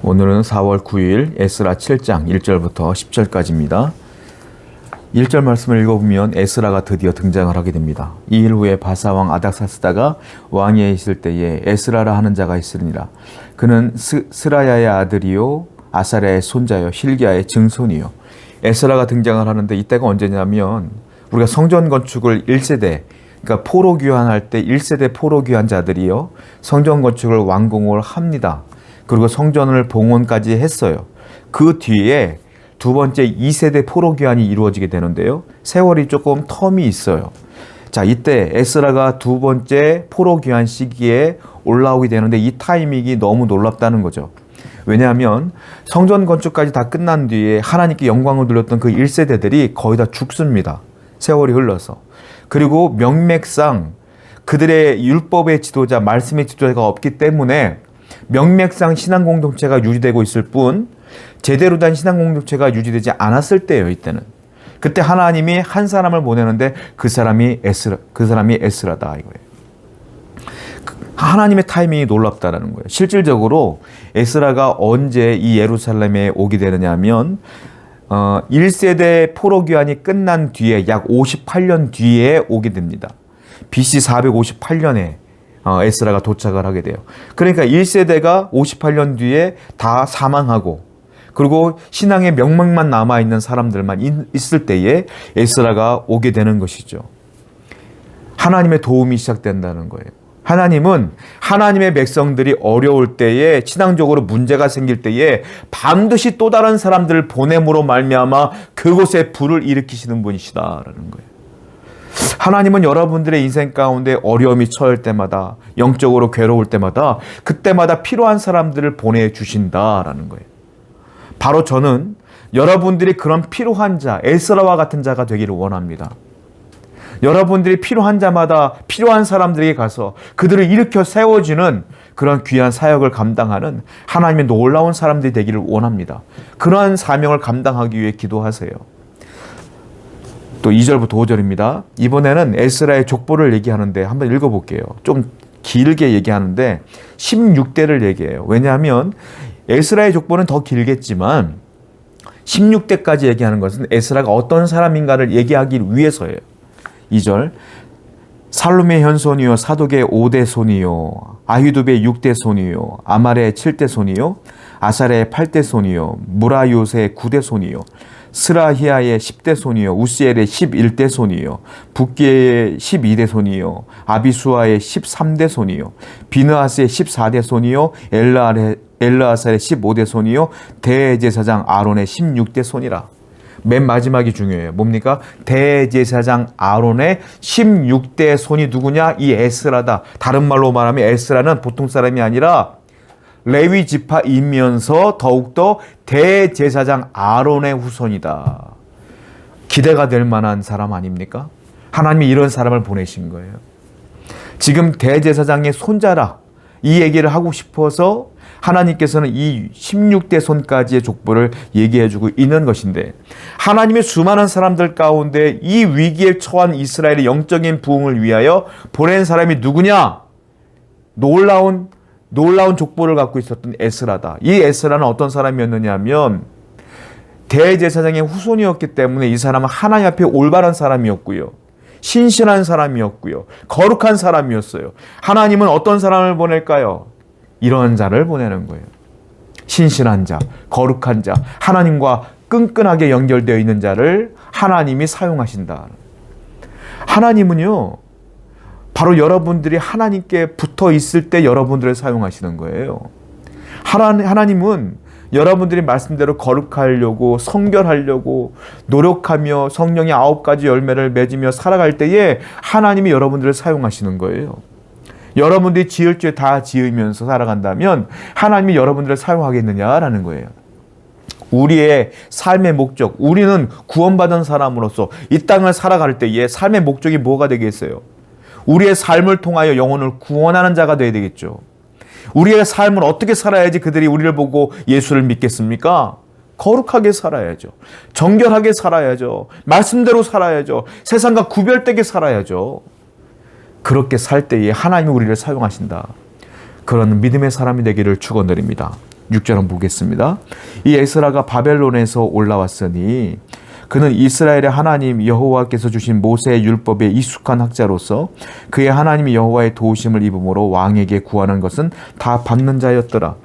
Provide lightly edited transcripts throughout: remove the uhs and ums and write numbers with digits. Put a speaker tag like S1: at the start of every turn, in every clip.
S1: 오늘은 4월 9일 에스라 7장 1절부터 10절까지입니다. 1절 말씀을 읽어보면 에스라가 드디어 등장을 하게 됩니다. 이 일 후에 바사왕 아닥사스다가 왕위에 있을 때에 에스라라 하는 자가 있으니라. 그는 스라야의 아들이요 아사랴의 손자요 hil기야의 증손이요. 에스라가 등장을 하는데 이때가 언제냐면 우리가 성전 건축을 1세대 그러니까 포로 귀환할 때 1세대 포로 귀환자들이요 성전 건축을 완공을 합니다. 그리고 성전을 봉헌까지 했어요. 그 뒤에 두 번째 2세대 포로 귀환이 이루어지게 되는데요. 세월이 조금 텀이 있어요. 자, 이때 에스라가 두 번째 포로 귀환 시기에 올라오게 되는데 이 타이밍이 너무 놀랍다는 거죠. 왜냐하면 성전 건축까지 다 끝난 뒤에 하나님께 영광을 돌렸던 그 1세대들이 거의 다 죽습니다. 세월이 흘러서. 그리고 명맥상 그들의 율법의 지도자, 말씀의 지도자가 없기 때문에 명맥상 신앙 공동체가 유지되고 있을 뿐 제대로 된 신앙 공동체가 유지되지 않았을 때예요. 이때는. 그때 하나님이 한 사람을 보내는데 그 사람이 에스라다 이거예요. 하나님의 타이밍이 놀랍다라는 거예요. 실질적으로 에스라가 언제 이 예루살렘에 오게 되느냐 하면 1세대 포로 귀환이 끝난 뒤에 약 58년 뒤에 오게 됩니다. BC 458년에 에스라가 도착을 하게 돼요. 그러니까 1세대가 58년 뒤에 다 사망하고 그리고 신앙의 명맥만 남아있는 사람들만 있을 때에 에스라가 오게 되는 것이죠. 하나님의 도움이 시작된다는 거예요. 하나님은 하나님의 백성들이 어려울 때에 신앙적으로 문제가 생길 때에 반드시 또 다른 사람들을 보냄으로 말미암아 그곳에 불을 일으키시는 분이시다라는 거예요. 하나님은 여러분들의 인생 가운데 어려움이 처할 때마다 영적으로 괴로울 때마다 그때마다 필요한 사람들을 보내주신다라는 거예요. 바로 저는 여러분들이 그런 필요한 자, 에스라와 같은 자가 되기를 원합니다. 여러분들이 필요한 자마다 필요한 사람들에게 가서 그들을 일으켜 세워주는 그런 귀한 사역을 감당하는 하나님의 놀라운 사람들이 되기를 원합니다. 그러한 사명을 감당하기 위해 기도하세요. 또 2절부터 5절입니다. 이번에는 에스라의 족보를 얘기하는데 한번 읽어볼게요. 좀 길게 얘기하는데 16대를 얘기해요. 왜냐하면 에스라의 족보는 더 길겠지만 16대까지 얘기하는 것은 에스라가 어떤 사람인가를 얘기하기 위해서예요. 2절 살룸의 현손이요 사독의 5대 손이요 아히두베의 6대 손이요 아말의 7대 손이요 아사랴의 8대 손이요 무라요세의 9대 손이요 스라히아의 10대 손이요 우시엘의 11대 손이요 붓기의 12대 손이요 아비수아의 13대 손이요 비느하스의 14대 손이요 엘르아살의 15대 손이요 대제사장 아론의 16대 손이라. 맨 마지막이 중요해요. 뭡니까? 대제사장 아론의 16대 손이 누구냐? 이 에스라다. 다른 말로 말하면 에스라는 보통 사람이 아니라 레위 지파이면서 더욱더 대제사장 아론의 후손이다. 기대가 될 만한 사람 아닙니까? 하나님이 이런 사람을 보내신 거예요. 지금 대제사장의 손자라 이 얘기를 하고 싶어서 하나님께서는 이 16대 손까지의 족보를 얘기해주고 있는 것인데 하나님의 수많은 사람들 가운데 이 위기에 처한 이스라엘의 영적인 부흥을 위하여 보낸 사람이 누구냐? 놀라운 족보를 갖고 있었던 에스라다. 이 에스라는 어떤 사람이었느냐 하면 대제사장의 후손이었기 때문에 이 사람은 하나님 앞에 올바른 사람이었고요. 신실한 사람이었고요. 거룩한 사람이었어요. 하나님은 어떤 사람을 보낼까요? 이런 자를 보내는 거예요. 신실한 자, 거룩한 자, 하나님과 끈끈하게 연결되어 있는 자를 하나님이 사용하신다. 하나님은요, 바로 여러분들이 하나님께 붙어 있을 때 여러분들을 사용하시는 거예요. 하나님은 여러분들이 말씀대로 거룩하려고 성결하려고 노력하며 성령의 9가지 열매를 맺으며 살아갈 때에 하나님이 여러분들을 사용하시는 거예요. 여러분들이 지을 죄 다 지으면서 살아간다면 하나님이 여러분들을 사용하겠느냐라는 거예요. 우리의 삶의 목적, 우리는 구원받은 사람으로서 이 땅을 살아갈 때에 삶의 목적이 뭐가 되겠어요? 우리의 삶을 통하여 영혼을 구원하는 자가 되어야 되겠죠. 우리의 삶을 어떻게 살아야지 그들이 우리를 보고 예수를 믿겠습니까? 거룩하게 살아야죠. 정결하게 살아야죠. 말씀대로 살아야죠. 세상과 구별되게 살아야죠. 그렇게 살 때에 하나님이 우리를 사용하신다. 그런 믿음의 사람이 되기를 축원드립니다. 6절을 보겠습니다. 이 에스라가 바벨론에서 올라왔으니 그는 이스라엘의 하나님 여호와께서 주신 모세의 율법에 익숙한 학자로서 그의 하나님 여호와의 도우심을 입음으로 왕에게 구하는 것은 다 받는 자였더라.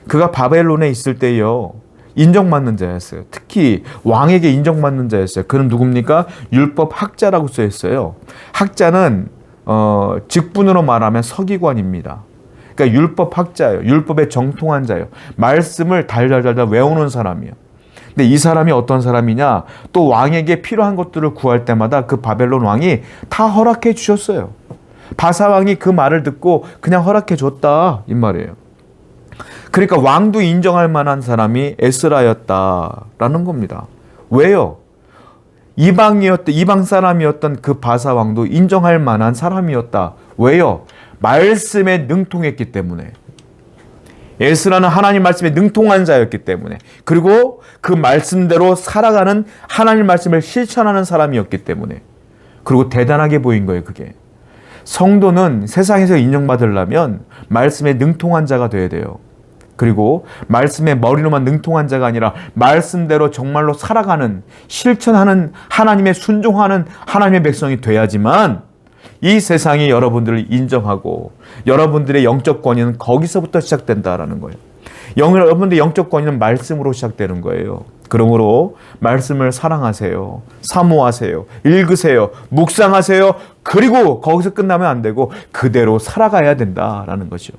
S1: 그가 바벨론에 있을 때요, 인정받는 자였어요. 특히 왕에게 인정받는 자였어요. 그는 누굽니까? 율법 학자라고 써 있어요. 학자는 직분으로 말하면 서기관입니다. 그러니까 율법 학자예요. 율법에 정통한 자예요. 말씀을 달달달달 외우는 사람이에요. 근데 이 사람이 어떤 사람이냐? 또 왕에게 필요한 것들을 구할 때마다 그 바벨론 왕이 다 허락해 주셨어요. 바사 왕이 그 말을 듣고 그냥 허락해 줬다 이 말이에요. 그러니까 왕도 인정할 만한 사람이 에스라였다라는 겁니다. 왜요? 이방 사람이었던 그 바사 왕도 인정할 만한 사람이었다. 왜요? 말씀에 능통했기 때문에. 에스라는 하나님 말씀에 능통한 자였기 때문에, 그리고 그 말씀대로 살아가는 하나님 말씀을 실천하는 사람이었기 때문에, 그리고 대단하게 보인 거예요. 그게 성도는 세상에서 인정받으려면 말씀에 능통한 자가 돼야 돼요. 그리고 말씀에 머리로만 능통한 자가 아니라 말씀대로 정말로 살아가는, 실천하는, 하나님의 순종하는 하나님의 백성이 돼야지만 이 세상이 여러분들을 인정하고 여러분들의 영적 권위는 거기서부터 시작된다라는 거예요. 여러분들의 영적 권위는 말씀으로 시작되는 거예요. 그러므로 말씀을 사랑하세요. 사모하세요. 읽으세요. 묵상하세요. 그리고 거기서 끝나면 안 되고 그대로 살아가야 된다라는 거죠.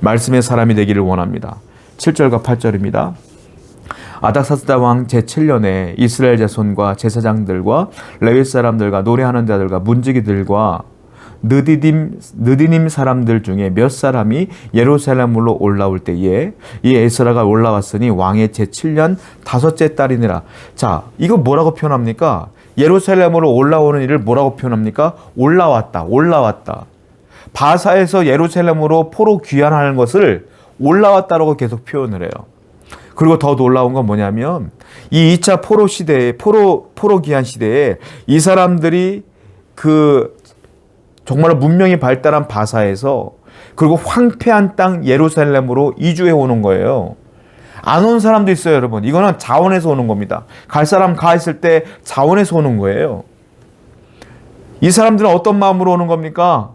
S1: 말씀의 사람이 되기를 원합니다. 7절과 8절입니다. 아닥사스다 왕 제7년에 이스라엘 자손과 제사장들과 레위 사람들과 노래하는 자들과 문지기들과 느디님 사람들 중에 몇 사람이 예루살렘으로 올라올 때에 이 에스라가 올라왔으니 왕의 제7년 5째 달이니라. 자, 이거 뭐라고 표현합니까? 예루살렘으로 올라오는 일을 뭐라고 표현합니까? 올라왔다. 바사에서 예루살렘으로 포로 귀환하는 것을 올라왔다라고 계속 표현을 해요. 그리고 더 놀라운 건 뭐냐면 이 2차 포로 시대에 포로 귀환 시대에 이 사람들이 그 정말 문명이 발달한 바사에서, 그리고 황폐한 땅 예루살렘으로 이주해 오는 거예요. 안 온 사람도 있어요, 여러분. 이거는 자원에서 오는 겁니다. 갈 사람 가 있을 때 자원에서 오는 거예요. 이 사람들은 어떤 마음으로 오는 겁니까?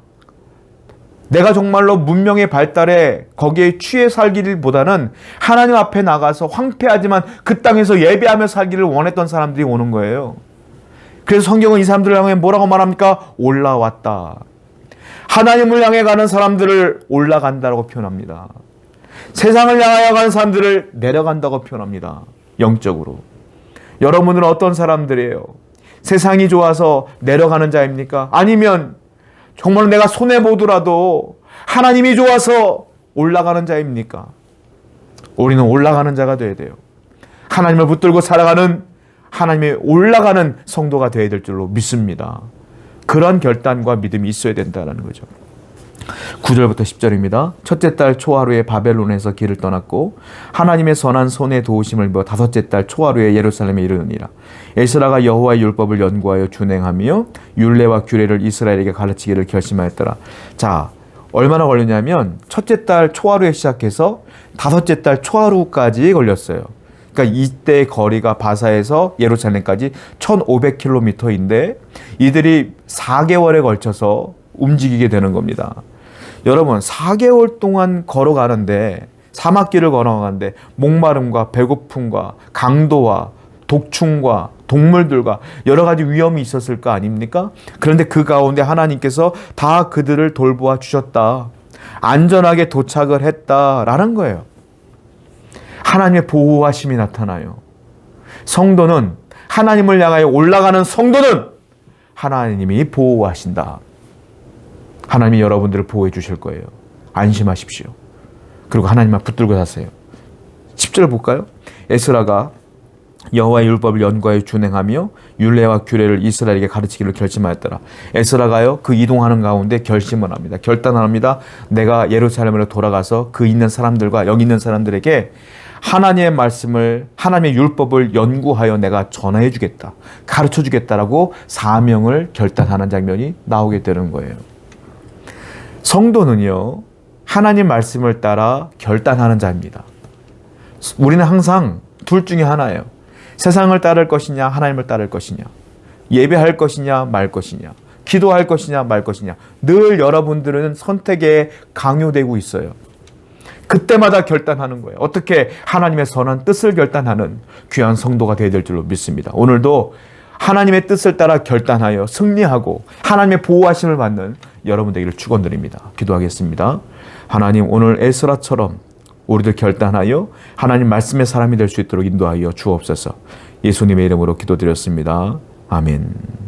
S1: 내가 정말로 문명의 발달에 거기에 취해 살기보다는 하나님 앞에 나가서 황폐하지만 그 땅에서 예배하며 살기를 원했던 사람들이 오는 거예요. 그래서 성경은 이 사람들을 향해 뭐라고 말합니까? 올라왔다. 하나님을 향해 가는 사람들을 올라간다라고 표현합니다. 세상을 향하여 가는 사람들을 내려간다고 표현합니다. 영적으로. 여러분들은 어떤 사람들이에요? 세상이 좋아서 내려가는 자입니까? 아니면 정말 내가 손해보더라도 하나님이 좋아서 올라가는 자입니까? 우리는 올라가는 자가 되어야 돼요. 하나님을 붙들고 살아가는, 하나님의 올라가는 성도가 되어야 될 줄로 믿습니다. 그런 결단과 믿음이 있어야 된다는 거죠. 9절부터 10절입니다. 첫째 달 초하루에 바벨론에서 길을 떠났고 하나님의 선한 손의 도우심을 입어 5째 달 초하루에 예루살렘에 이르느니라. 에스라가 여호와의 율법을 연구하여 준행하며 율례와 규례를 이스라엘에게 가르치기를 결심하였더라. 자, 얼마나 걸렸냐면 첫째 달 초하루에 시작해서 5째 달 초하루까지 걸렸어요. 그러니까 이때 거리가 바사에서 예루살렘까지 1500km인데 이들이 4개월에 걸쳐서 움직이게 되는 겁니다. 여러분, 4개월 동안 걸어가는데, 사막길을 걸어가는데 목마름과 배고픔과 강도와 독충과 동물들과 여러 가지 위험이 있었을 거 아닙니까? 그런데 그 가운데 하나님께서 다 그들을 돌보아 주셨다. 안전하게 도착을 했다라는 거예요. 하나님의 보호하심이 나타나요. 성도는, 하나님을 향하여 올라가는 성도는 하나님이 보호하신다. 하나님이 여러분들을 보호해 주실 거예요. 안심하십시오. 그리고 하나님만 붙들고 사세요. 10절 볼까요? 에스라가 여호와의 율법을 연구하여 준행하며 율례와 규례를 이스라엘에게 가르치기를 결심하였더라. 에스라가요, 그 이동하는 가운데 결심을 합니다. 결단을 합니다. 내가 예루살렘으로 돌아가서 그 있는 사람들과 여기 있는 사람들에게 하나님의 말씀을, 하나님의 율법을 연구하여 내가 전해 주겠다, 가르쳐 주겠다라고 사명을 결단하는 장면이 나오게 되는 거예요. 성도는요, 하나님 말씀을 따라 결단하는 자입니다. 우리는 항상 둘 중에 하나예요. 세상을 따를 것이냐, 하나님을 따를 것이냐. 예배할 것이냐, 말 것이냐. 기도할 것이냐, 말 것이냐. 늘 여러분들은 선택에 강요되고 있어요. 그때마다 결단하는 거예요. 어떻게 하나님의 선한 뜻을 결단하는 귀한 성도가 되어야 될 줄로 믿습니다. 오늘도 하나님의 뜻을 따라 결단하여 승리하고 하나님의 보호하심을 받는 여러분 되기를 축원드립니다. 기도하겠습니다. 하나님, 오늘 에스라처럼 우리도 결단하여 하나님 말씀의 사람이 될 수 있도록 인도하여 주옵소서. 예수님의 이름으로 기도드렸습니다. 아멘.